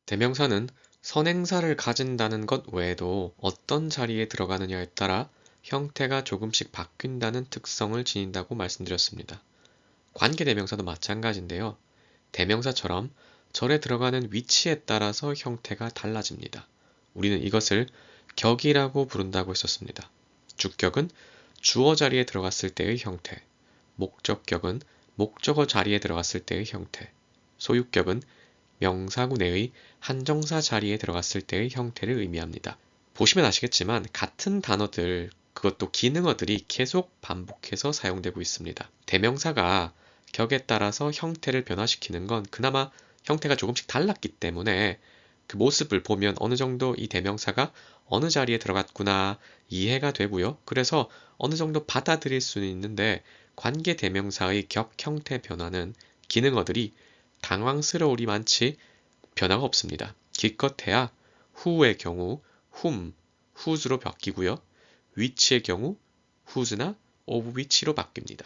대명사는 선행사를 가진다는 것 외에도 어떤 자리에 들어가느냐에 따라 형태가 조금씩 바뀐다는 특성을 지닌다고 말씀드렸습니다. 관계대명사도 마찬가지인데요. 대명사처럼 절에 들어가는 위치에 따라서 형태가 달라집니다. 우리는 이것을 격이라고 부른다고 했었습니다. 주격은 주어 자리에 들어갔을 때의 형태, 목적격은 목적어 자리에 들어갔을 때의 형태, 소유격은 명사구 내의 한정사 자리에 들어갔을 때의 형태를 의미합니다. 보시면 아시겠지만 같은 단어들, 그것도 기능어들이 계속 반복해서 사용되고 있습니다. 대명사가 격에 따라서 형태를 변화시키는 건 그나마 형태가 조금씩 달랐기 때문에 그 모습을 보면 어느 정도 이 대명사가 어느 자리에 들어갔구나 이해가 되고요. 그래서 어느 정도 받아들일 수는 있는데 관계 대명사의 격 형태 변화는 기능어들이 당황스러우리만치 변화가 없습니다. 기껏해야 who의 경우 whom, whose로 바뀌고요. which의 경우 whos나 of which로 바뀝니다.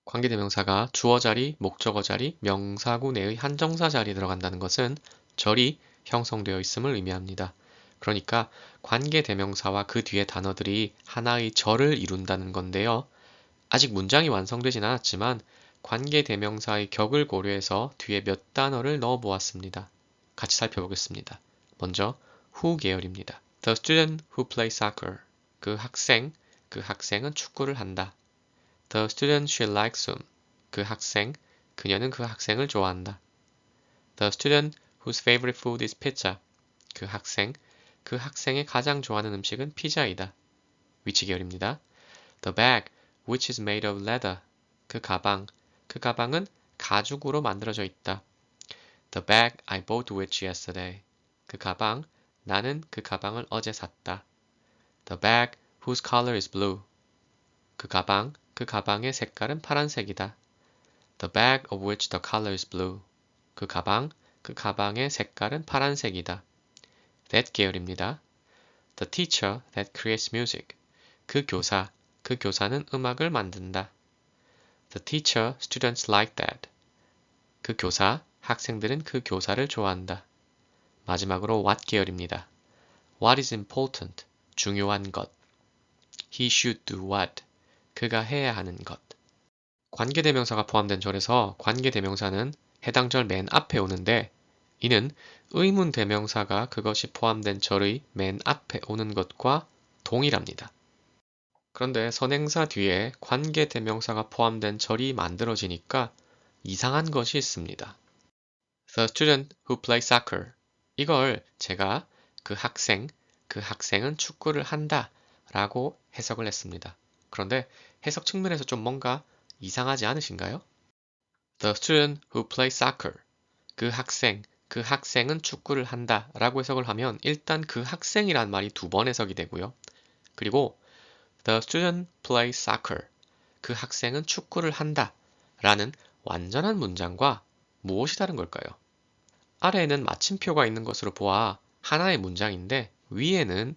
관계대명사가 주어 자리, 목적어 자리, 명사구 내의 한정사 자리에 들어간다는 것은 절이 형성되어 있음을 의미합니다. 그러니까 관계대명사와 그 뒤에 단어들이 하나의 절을 이룬다는 건데요. 아직 문장이 완성되진 않았지만 관계대명사의 격을 고려해서 뒤에 몇 단어를 넣어 보았습니다. 같이 살펴보겠습니다. 먼저 who 계열입니다. The student who plays soccer. 그 학생은 축구를 한다. The student she likes him. 그녀는 그 학생을 좋아한다. The student whose favorite food is pizza. 그 학생의 가장 좋아하는 음식은 피자이다. which 계열입니다. The bag, which is made of leather. 그 가방은 가죽으로 만들어져 있다. The bag I bought which yesterday. 나는 그 가방을 어제 샀다. The bag whose color is blue. 그 가방의 색깔은 파란색이다. The bag of which the color is blue. 그 가방의 색깔은 파란색이다. That 계열입니다. The teacher that creates music. 그 교사는 음악을 만든다. The teacher students like that. 학생들은 그 교사를 좋아한다. 마지막으로 what 계열입니다. What is important? 중요한 것. He should do what? 그가 해야 하는 것. 관계대명사가 포함된 절에서 관계대명사는 해당 절 맨 앞에 오는데 이는 의문대명사가 그것이 포함된 절의 맨 앞에 오는 것과 동일합니다. 그런데 선행사 뒤에 관계대명사가 포함된 절이 만들어지니까 이상한 것이 있습니다. The student who plays soccer. 이걸 제가 그 학생은 축구를 한다 라고 해석을 했습니다. 그런데 해석 측면에서 좀 뭔가 이상하지 않으신가요? The student who plays soccer. 그 학생은 축구를 한다 라고 해석을 하면 일단 그 학생이란 말이 두 번 해석이 되고요. 그리고 The student plays soccer. 그 학생은 축구를 한다 라는 완전한 문장과 무엇이 다른 걸까요? 아래에는 마침표가 있는 것으로 보아 하나의 문장인데 위에는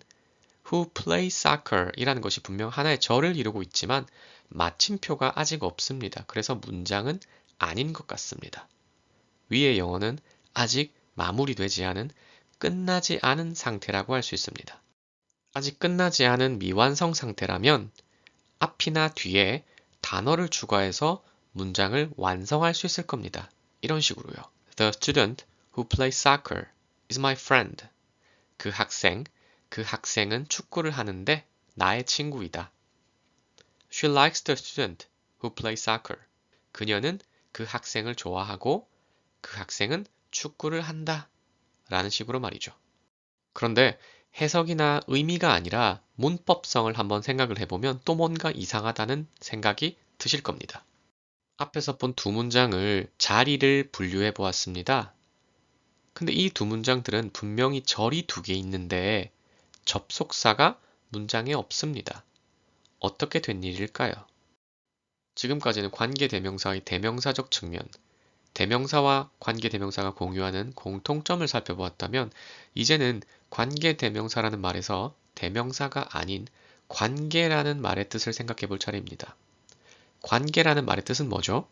who plays soccer 이라는 것이 분명 하나의 절을 이루고 있지만 마침표가 아직 없습니다. 그래서 문장은 아닌 것 같습니다. 위의 영어는 아직 마무리되지 않은 끝나지 않은 상태라고 할 수 있습니다. 아직 끝나지 않은 미완성 상태라면 앞이나 뒤에 단어를 추가해서 문장을 완성할 수 있을 겁니다. 이런 식으로요. The student who plays soccer is my friend. 그 학생은 축구를 하는데 나의 친구이다. She likes the student who plays soccer. 그녀는 그 학생을 좋아하고 그 학생은 축구를 한다. 라는 식으로 말이죠. 그런데 해석이나 의미가 아니라 문법성을 한번 생각을 해보면 또 뭔가 이상하다는 생각이 드실 겁니다. 앞에서 본 두 문장을 자리를 분류해 보았습니다. 근데 이 두 문장들은 분명히 절이 두 개 있는데 접속사가 문장에 없습니다. 어떻게 된 일일까요? 지금까지는 관계대명사의 대명사적 측면, 대명사와 관계대명사가 공유하는 공통점을 살펴보았다면 이제는 관계대명사라는 말에서 대명사가 아닌 관계라는 말의 뜻을 생각해 볼 차례입니다. 관계라는 말의 뜻은 뭐죠?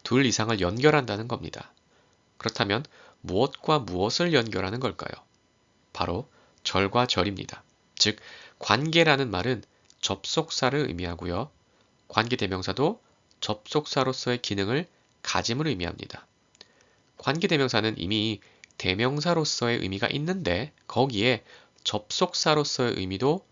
둘 이상을 연결한다는 겁니다. 그렇다면 무엇과 무엇을 연결하는 걸까요? 바로 절과 절입니다. 즉, 관계라는 말은 접속사를 의미하고요. 관계대명사도 접속사로서의 기능을 가짐을 의미합니다. 관계대명사는 이미 대명사로서의 의미가 있는데 거기에 접속사로서의 의미도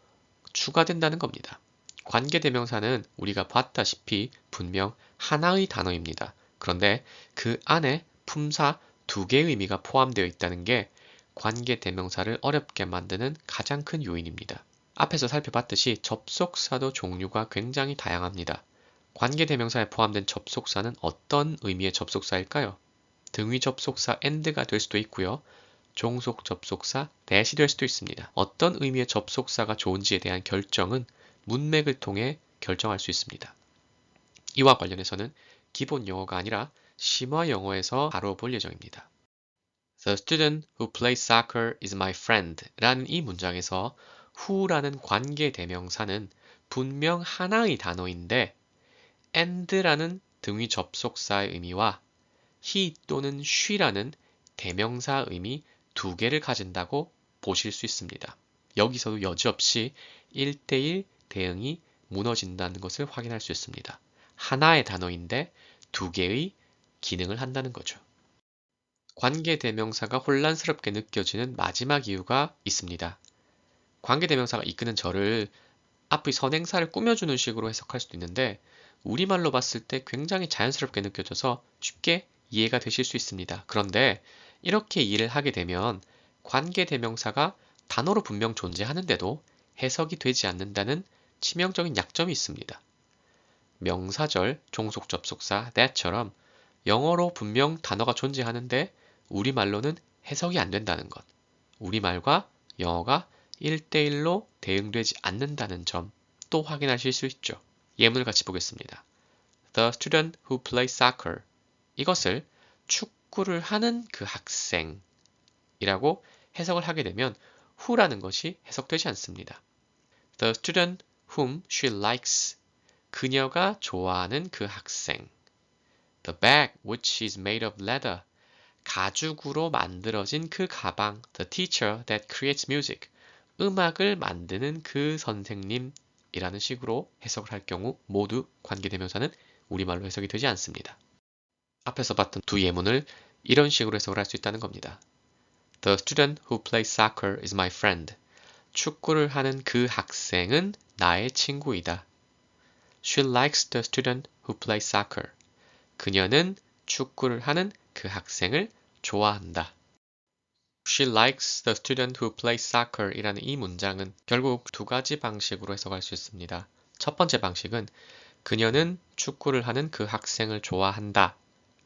추가된다는 겁니다. 관계대명사는 우리가 봤다시피 분명 하나의 단어입니다. 그런데 그 안에 품사 두 개의 의미가 포함되어 있다는 게 관계대명사를 어렵게 만드는 가장 큰 요인입니다. 앞에서 살펴봤듯이 접속사도 종류가 굉장히 다양합니다. 관계대명사에 포함된 접속사는 어떤 의미의 접속사일까요? 등위 접속사 and가 될 수도 있고요. 종속 접속사 that이 될 수도 있습니다. 어떤 의미의 접속사가 좋은지에 대한 결정은 문맥을 통해 결정할 수 있습니다. 이와 관련해서는 기본 영어가 아니라 심화 영어에서 다뤄볼 예정입니다. The student who plays soccer is my friend 라는 이 문장에서 who라는 관계 대명사는 분명 하나의 단어인데 and라는 등위 접속사의 의미와 he 또는 she라는 대명사 의미 두 개를 가진다고 보실 수 있습니다. 여기서도 여지없이 1대1 대응이 무너진다는 것을 확인할 수 있습니다. 하나의 단어인데 두 개의 기능을 한다는 거죠. 관계대명사가 혼란스럽게 느껴지는 마지막 이유가 있습니다. 관계대명사가 이끄는 절을 앞의 선행사를 꾸며주는 식으로 해석할 수도 있는데 우리말로 봤을 때 굉장히 자연스럽게 느껴져서 쉽게 이해가 되실 수 있습니다. 그런데 이렇게 이해를 하게 되면 관계대명사가 단어로 분명 존재하는데도 해석이 되지 않는다는 치명적인 약점이 있습니다. 명사절, 종속 접속사 that처럼 영어로 분명 단어가 존재하는데 우리말로는 해석이 안 된다는 것. 우리말과 영어가 1대1로 대응되지 않는다는 점 또 확인하실 수 있죠. 예문을 같이 보겠습니다. The student who plays soccer. 이것을 축구를 하는 그 학생이라고 해석을 하게 되면 who라는 것이 해석되지 않습니다. The student whom she likes. 그녀가 좋아하는 그 학생. The bag which is made of leather. 가죽으로 만들어진 그 가방. The teacher that creates music. 음악을 만드는 그 선생님이라는 식으로 해석을 할 경우 모두 관계대명사는 우리말로 해석이 되지 않습니다. 앞에서 봤던 두 예문을 이런 식으로 해석을 할 수 있다는 겁니다. The student who plays soccer is my friend. 축구를 하는 그 학생은 나의 친구이다. She likes the student who plays soccer. 그녀는 축구를 하는 그 학생을 좋아한다. She likes the student who plays soccer 이라는 이 문장은 결국 두 가지 방식으로 해석할 수 있습니다. 첫 번째 방식은 그녀는 축구를 하는 그 학생을 좋아한다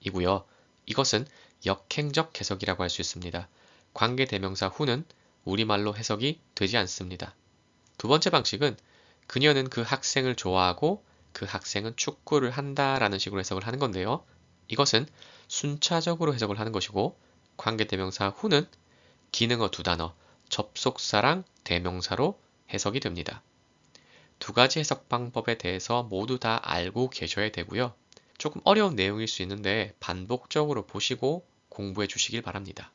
이고요. 이것은 역행적 해석이라고 할 수 있습니다. 관계대명사 who는 우리말로 해석이 되지 않습니다. 두 번째 방식은 그녀는 그 학생을 좋아하고 그 학생은 축구를 한다라는 식으로 해석을 하는 건데요. 이것은 순차적으로 해석을 하는 것이고 관계대명사 who는 기능어 두 단어, 접속사랑 대명사로 해석이 됩니다. 두 가지 해석 방법에 대해서 모두 다 알고 계셔야 되고요. 조금 어려운 내용일 수 있는데 반복적으로 보시고 공부해 주시길 바랍니다.